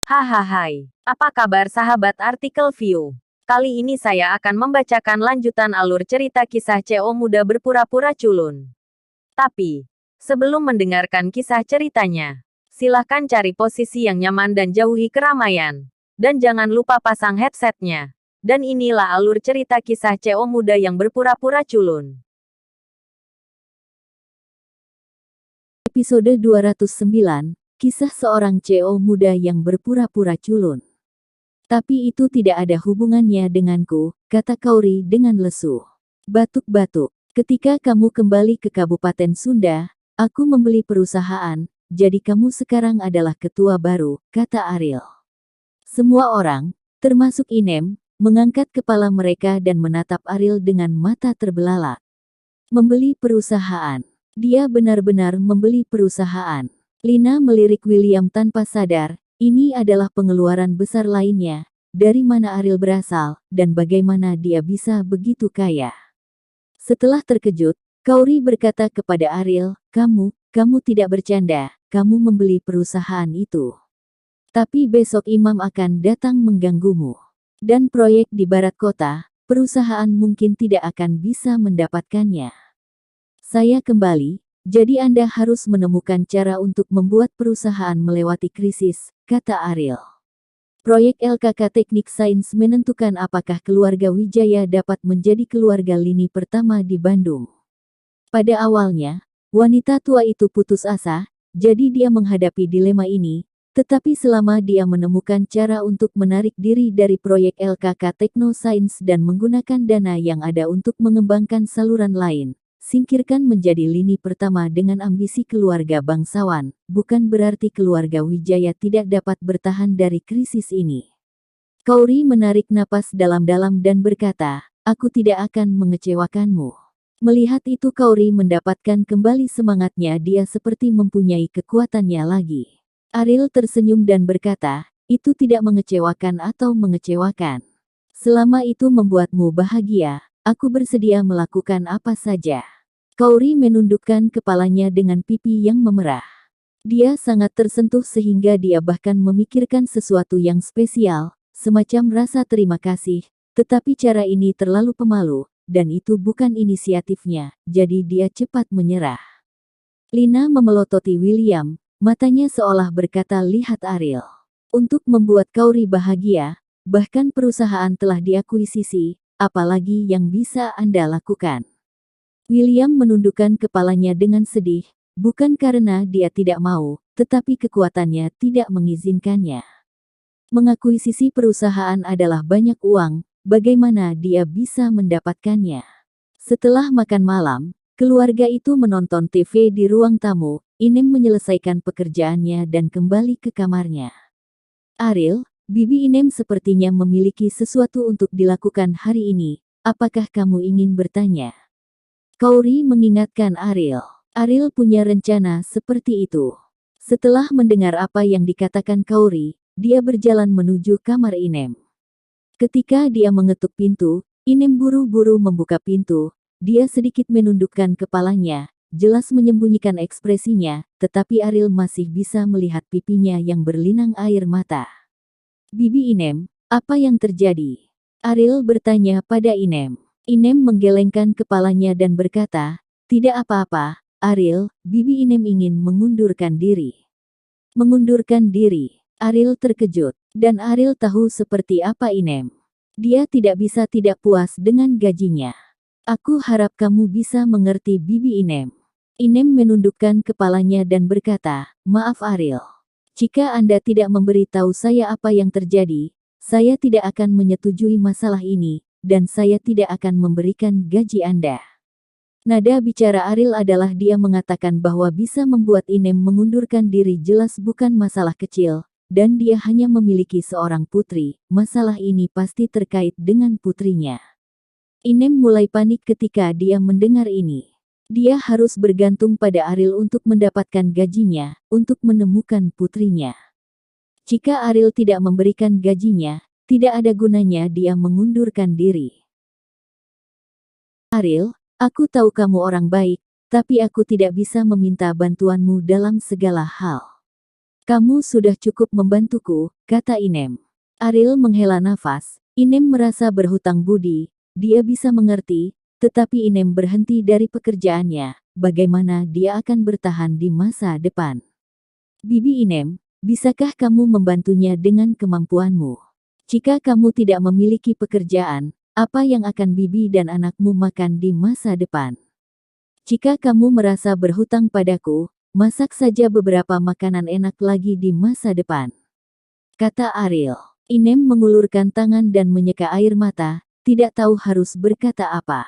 Hahaha, apa kabar sahabat artikel view? Kali ini saya akan membacakan lanjutan alur cerita kisah CO muda berpura-pura culun. Tapi, sebelum mendengarkan kisah ceritanya, silahkan cari posisi yang nyaman dan jauhi keramaian. Dan jangan lupa pasang headsetnya. Dan inilah alur cerita kisah CO muda yang berpura-pura culun. Episode 209, Kisah seorang CEO muda yang berpura-pura culun. Tapi itu tidak ada hubungannya denganku, kata Kauri dengan lesu. Batuk-batuk. Ketika kamu kembali ke Kabupaten Sunda, aku membeli perusahaan, jadi kamu sekarang adalah ketua baru, kata Ariel. Semua orang, termasuk Inem, mengangkat kepala mereka dan menatap Ariel dengan mata terbelalak. Membeli perusahaan. Dia benar-benar membeli perusahaan. Lina melirik William tanpa sadar, ini adalah pengeluaran besar lainnya, dari mana Ariel berasal, dan bagaimana dia bisa begitu kaya. Setelah terkejut, Kauri berkata kepada Ariel, kamu tidak bercanda, kamu membeli perusahaan itu. Tapi besok Imam akan datang mengganggumu. Dan proyek di barat kota, perusahaan mungkin tidak akan bisa mendapatkannya. Saya kembali. Jadi Anda harus menemukan cara untuk membuat perusahaan melewati krisis, kata Ariel. Proyek LKK Teknik Sains menentukan apakah keluarga Wijaya dapat menjadi keluarga lini pertama di Bandung. Pada awalnya, wanita tua itu putus asa, jadi dia menghadapi dilema ini, tetapi selama dia menemukan cara untuk menarik diri dari proyek LKK Tekno Sains dan menggunakan dana yang ada untuk mengembangkan saluran lain, singkirkan menjadi lini pertama dengan ambisi keluarga bangsawan, bukan berarti keluarga Wijaya tidak dapat bertahan dari krisis ini. Kauri menarik napas dalam-dalam dan berkata, aku tidak akan mengecewakanmu. Melihat itu Kauri mendapatkan kembali semangatnya, dia seperti mempunyai kekuatannya lagi. Ariel tersenyum dan berkata, itu tidak mengecewakan atau mengecewakan. Selama itu membuatmu bahagia, aku bersedia melakukan apa saja. Kauri menundukkan kepalanya dengan pipi yang memerah. Dia sangat tersentuh sehingga dia bahkan memikirkan sesuatu yang spesial, semacam rasa terima kasih, tetapi cara ini terlalu pemalu, dan itu bukan inisiatifnya, jadi dia cepat menyerah. Lina memelototi William, matanya seolah berkata lihat Ariel. Untuk membuat Kauri bahagia, bahkan perusahaan telah diakuisisi, apalagi yang bisa Anda lakukan. William menundukkan kepalanya dengan sedih, bukan karena dia tidak mau, tetapi kekuatannya tidak mengizinkannya. Mengakuisisi perusahaan adalah banyak uang, bagaimana dia bisa mendapatkannya? Setelah makan malam, keluarga itu menonton TV di ruang tamu. Inem menyelesaikan pekerjaannya dan kembali ke kamarnya. Ariel, Bibi Inem sepertinya memiliki sesuatu untuk dilakukan hari ini, apakah kamu ingin bertanya? Kauri mengingatkan Ariel. Ariel punya rencana seperti itu. Setelah mendengar apa yang dikatakan Kauri, dia berjalan menuju kamar Inem. Ketika dia mengetuk pintu, Inem buru-buru membuka pintu. Dia sedikit menundukkan kepalanya, jelas menyembunyikan ekspresinya, tetapi Ariel masih bisa melihat pipinya yang berlinang air mata. Bibi Inem, apa yang terjadi? Ariel bertanya pada Inem. Inem menggelengkan kepalanya dan berkata, tidak apa-apa, Ariel, Bibi Inem ingin mengundurkan diri. Mengundurkan diri. Ariel terkejut, dan Ariel tahu seperti apa Inem. Dia tidak bisa tidak puas dengan gajinya. Aku harap kamu bisa mengerti Bibi Inem. Inem menundukkan kepalanya dan berkata, maaf Ariel. Jika Anda tidak memberitahu saya apa yang terjadi, saya tidak akan menyetujui masalah ini, dan saya tidak akan memberikan gaji Anda. Nada bicara Ariel adalah dia mengatakan bahwa bisa membuat Inem mengundurkan diri jelas bukan masalah kecil, dan dia hanya memiliki seorang putri, masalah ini pasti terkait dengan putrinya. Inem mulai panik ketika dia mendengar ini. Dia harus bergantung pada Ariel untuk mendapatkan gajinya, untuk menemukan putrinya. Jika Ariel tidak memberikan gajinya, tidak ada gunanya dia mengundurkan diri. Ariel, aku tahu kamu orang baik, tapi aku tidak bisa meminta bantuanmu dalam segala hal. Kamu sudah cukup membantuku, kata Inem. Ariel menghela nafas. Inem merasa berhutang budi. Dia bisa mengerti, tetapi Inem berhenti dari pekerjaannya. Bagaimana dia akan bertahan di masa depan? Bibi Inem, bisakah kamu membantunya dengan kemampuanmu? Jika kamu tidak memiliki pekerjaan, apa yang akan bibi dan anakmu makan di masa depan? Jika kamu merasa berhutang padaku, masak saja beberapa makanan enak lagi di masa depan, kata Ariel. Inem mengulurkan tangan dan menyeka air mata, tidak tahu harus berkata apa.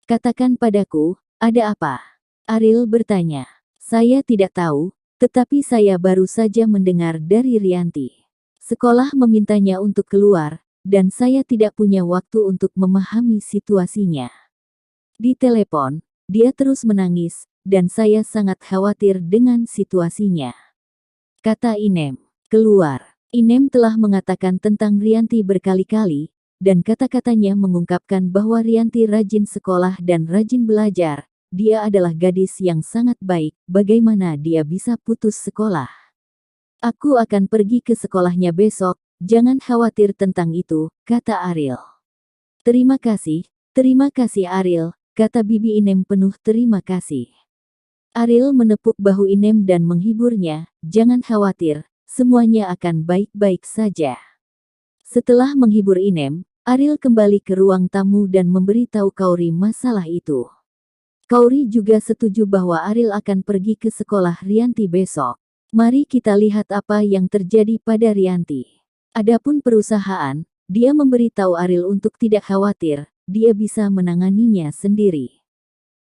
Katakan padaku, ada apa? Ariel bertanya. Saya tidak tahu, tetapi saya baru saja mendengar dari Rianti. Sekolah memintanya untuk keluar, dan saya tidak punya waktu untuk memahami situasinya. Di telepon, dia terus menangis, dan saya sangat khawatir dengan situasinya. Kata Inem. Keluar. Inem telah mengatakan tentang Rianti berkali-kali, dan kata-katanya mengungkapkan bahwa Rianti rajin sekolah dan rajin belajar. Dia adalah gadis yang sangat baik, bagaimana dia bisa putus sekolah? Aku akan pergi ke sekolahnya besok, jangan khawatir tentang itu, kata Ariel. Terima kasih Ariel, kata bibi Inem penuh terima kasih. Ariel menepuk bahu Inem dan menghiburnya, jangan khawatir, semuanya akan baik-baik saja. Setelah menghibur Inem, Ariel kembali ke ruang tamu dan memberitahu Kaori masalah itu. Kaori juga setuju bahwa Ariel akan pergi ke sekolah Rianti besok. Mari kita lihat apa yang terjadi pada Rianti. Adapun perusahaan, dia memberitahu Ariel untuk tidak khawatir, dia bisa menanganinya sendiri.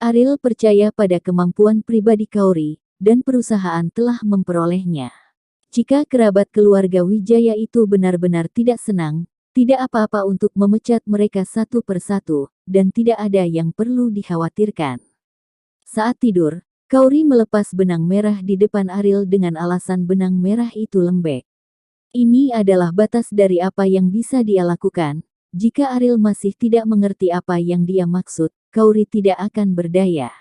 Ariel percaya pada kemampuan pribadi Kaori, dan perusahaan telah memperolehnya. Jika kerabat keluarga Wijaya itu benar-benar tidak senang, tidak apa-apa untuk memecat mereka satu persatu, dan tidak ada yang perlu dikhawatirkan. Saat tidur, Kaori melepas benang merah di depan Ariel dengan alasan benang merah itu lembek. Ini adalah batas dari apa yang bisa dia lakukan. Jika Ariel masih tidak mengerti apa yang dia maksud, Kaori tidak akan berdaya.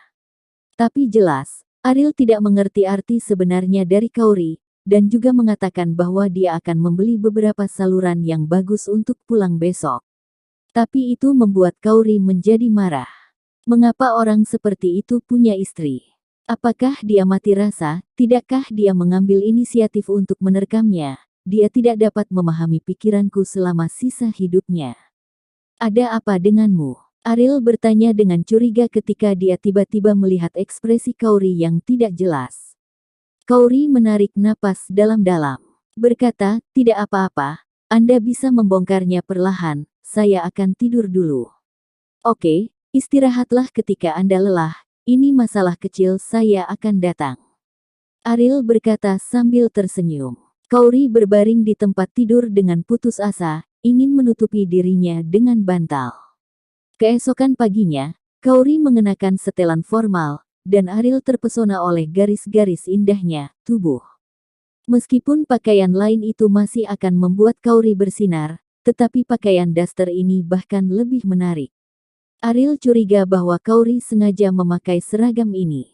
Tapi jelas, Ariel tidak mengerti arti sebenarnya dari Kaori, dan juga mengatakan bahwa dia akan membeli beberapa saluran yang bagus untuk pulang besok. Tapi itu membuat Kaori menjadi marah. Mengapa orang seperti itu punya istri? Apakah dia mati rasa? Tidakkah dia mengambil inisiatif untuk menerkamnya? Dia tidak dapat memahami pikiranku selama sisa hidupnya. Ada apa denganmu? Ariel bertanya dengan curiga ketika dia tiba-tiba melihat ekspresi Kaori yang tidak jelas. Kaori menarik napas dalam-dalam. Berkata, tidak apa-apa, Anda bisa membongkarnya perlahan, saya akan tidur dulu. Oke, istirahatlah ketika Anda lelah, ini masalah kecil saya akan datang. Ariel berkata sambil tersenyum. Kaori berbaring di tempat tidur dengan putus asa, ingin menutupi dirinya dengan bantal. Keesokan paginya, Kaori mengenakan setelan formal, dan Ariel terpesona oleh garis-garis indahnya tubuh. Meskipun pakaian lain itu masih akan membuat Kaori bersinar, tetapi pakaian daster ini bahkan lebih menarik. Ariel curiga bahwa Kaori sengaja memakai seragam ini.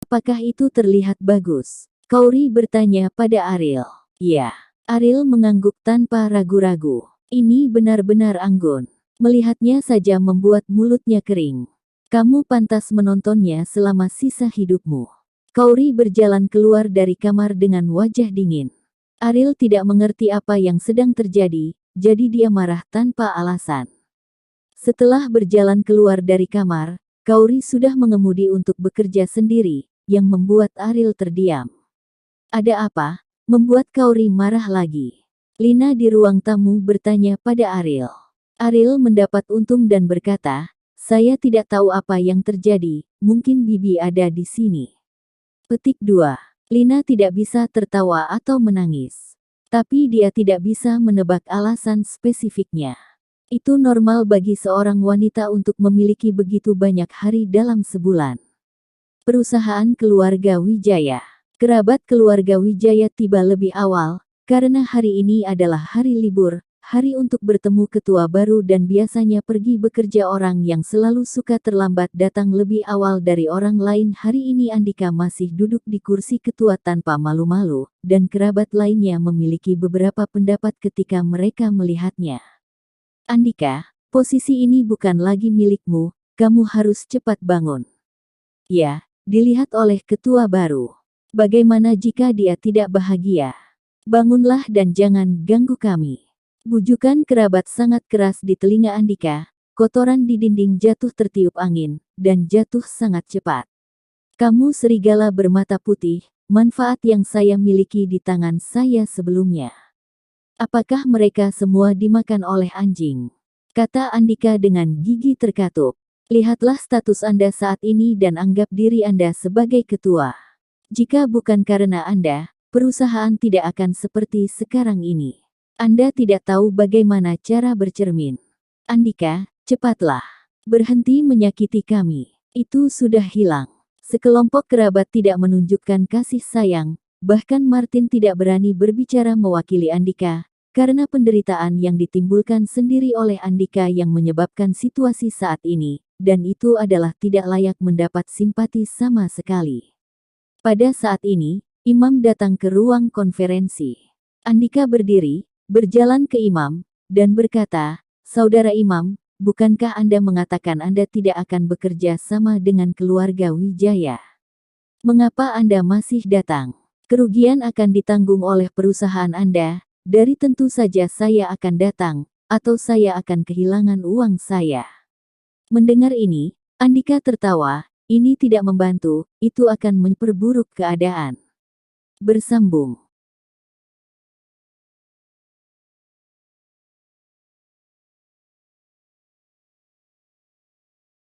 Apakah itu terlihat bagus? Kaori bertanya pada Ariel. Ya, Ariel mengangguk tanpa ragu-ragu. Ini benar-benar anggun. Melihatnya saja membuat mulutnya kering. Kamu pantas menontonnya selama sisa hidupmu. Kaori berjalan keluar dari kamar dengan wajah dingin. Ariel tidak mengerti apa yang sedang terjadi, jadi dia marah tanpa alasan. Setelah berjalan keluar dari kamar, Kaori sudah mengemudi untuk bekerja sendiri, yang membuat Ariel terdiam. Ada apa? Membuat Kaori marah lagi. Lina di ruang tamu bertanya pada Ariel. Ariel mendapat untung dan berkata, saya tidak tahu apa yang terjadi, mungkin Bibi ada di sini. Petik 2. Lina tidak bisa tertawa atau menangis. Tapi dia tidak bisa menebak alasan spesifiknya. Itu normal bagi seorang wanita untuk memiliki begitu banyak hari dalam sebulan. Perusahaan keluarga Wijaya. Kerabat keluarga Wijaya tiba lebih awal, karena hari ini adalah hari libur, Hari untuk bertemu ketua baru dan biasanya pergi bekerja. Orang yang selalu suka terlambat datang lebih awal dari orang lain. Hari ini Andika masih duduk di kursi ketua tanpa malu-malu, dan kerabat lainnya memiliki beberapa pendapat ketika mereka melihatnya. Andika, posisi ini bukan lagi milikmu, kamu harus cepat bangun. Ya, dilihat oleh ketua baru. Bagaimana jika dia tidak bahagia? Bangunlah dan jangan ganggu kami. Bujukan kerabat sangat keras di telinga Andika. Kotoran di dinding jatuh tertiup angin, dan jatuh sangat cepat. Kamu serigala bermata putih, manfaat yang saya miliki di tangan saya sebelumnya. Apakah mereka semua dimakan oleh anjing? Kata Andika dengan gigi terkatup. Lihatlah status Anda saat ini dan anggap diri Anda sebagai ketua. Jika bukan karena Anda, perusahaan tidak akan seperti sekarang ini. Anda tidak tahu bagaimana cara bercermin. Andika, cepatlah. Berhenti menyakiti kami. Itu sudah hilang. Sekelompok kerabat tidak menunjukkan kasih sayang, bahkan Martin tidak berani berbicara mewakili Andika, karena penderitaan yang ditimbulkan sendiri oleh Andika yang menyebabkan situasi saat ini, dan itu adalah tidak layak mendapat simpati sama sekali. Pada saat ini, Imam datang ke ruang konferensi. Andika berdiri, berjalan ke Imam, dan berkata, "Saudara Imam, bukankah Anda mengatakan Anda tidak akan bekerja sama dengan keluarga Wijaya? Mengapa Anda masih datang? Kerugian akan ditanggung oleh perusahaan Anda, dari tentu saja saya akan datang, atau saya akan kehilangan uang saya." Mendengar ini, Andika tertawa, ini tidak membantu, itu akan memperburuk keadaan. Bersambung.